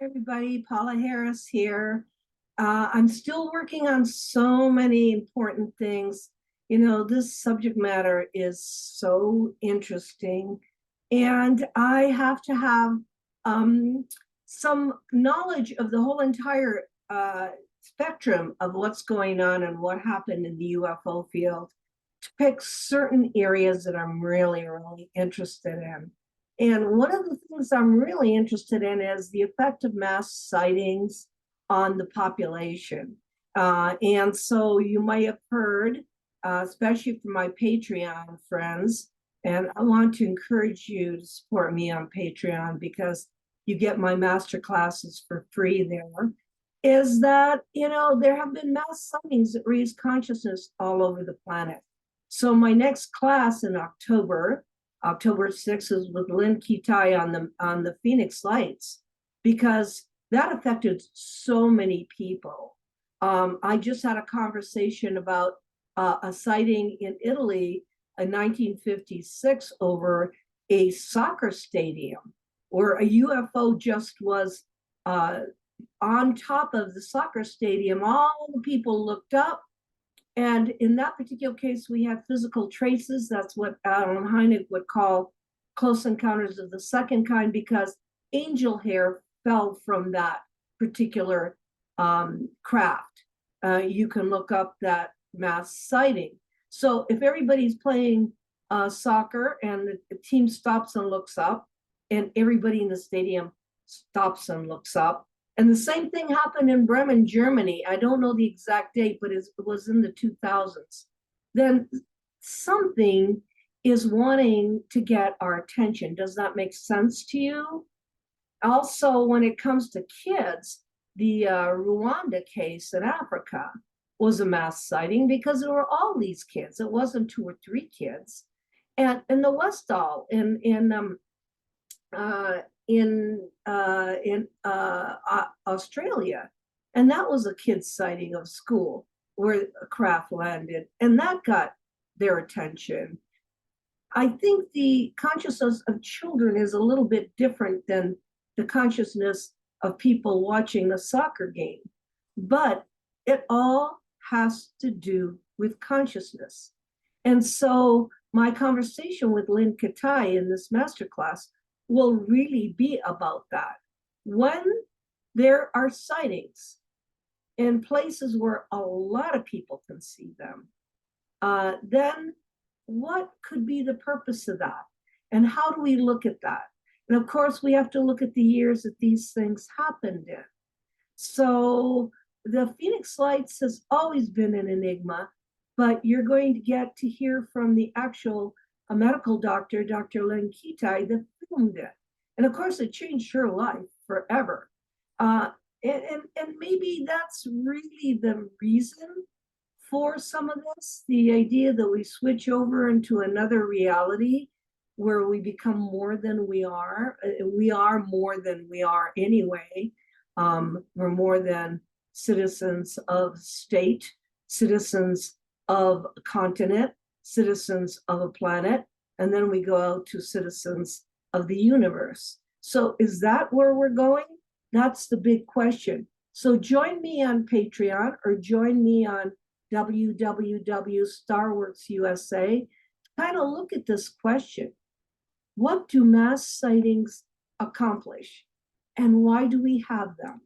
Everybody, Paola Harris here. I'm still working on so many important things. This subject matter is so interesting, and I have to have um, some knowledge of the whole entire spectrum of what's going on and what happened in the UFO field to pick certain areas that I'm really, really interested in. And one of the things I'm really interested in is the effect of mass sightings on the population. And so you might have heard, especially from my Patreon friends, and I want to encourage you to support me on Patreon because you get my master classes for free there, is that, there have been mass sightings that raise consciousness all over the planet. So my next class in October 6th, is with Lynn Kitai on the Phoenix Lights, because that affected so many people. I just had a conversation about a sighting in Italy in 1956 over a soccer stadium where a UFO just was on top of the soccer stadium. All the people looked up, and in that particular case, we had physical traces. That's what Alan Hynek would call close encounters of the second kind, because angel hair fell from that particular craft. You can look up that mass sighting. So if everybody's playing soccer and the team stops and looks up, and everybody in the stadium stops and looks up, and the same thing happened in Bremen, Germany. I don't know the exact date, but it was in the 2000s. Then something is wanting to get our attention. Does that make sense to you? Also, when it comes to kids, the Rwanda case in Africa was a mass sighting because there were all these kids. It wasn't 2 or 3 kids. And in the Westall in Australia, and that was a kid's sighting of school where a craft landed, and that got their attention. I think the consciousness of children is a little bit different than the consciousness of people watching a soccer game, but it all has to do with consciousness. And so my conversation with Lynn Katai in this masterclass will really be about that. When there are sightings in places where a lot of people can see them, then what could be the purpose of that? And how do we look at that? And of course, we have to look at the years that these things happened in. So the Phoenix Lights has always been an enigma, but you're going to get to hear from the actual medical doctor, Dr. Lynn Kitai, that filmed it. And of course, it changed her life forever. And maybe that's really the reason for some of this, the idea that we switch over into another reality where we become more than we are. We are more than we are anyway. We're more than citizens of state, citizens of a continent, citizens of a planet, and then we go out to citizens of the universe. So is that where we're going? That's the big question. So join me on Patreon or join me on www.StarworksUSA to kind of look at this question. What do mass sightings accomplish? And why do we have them?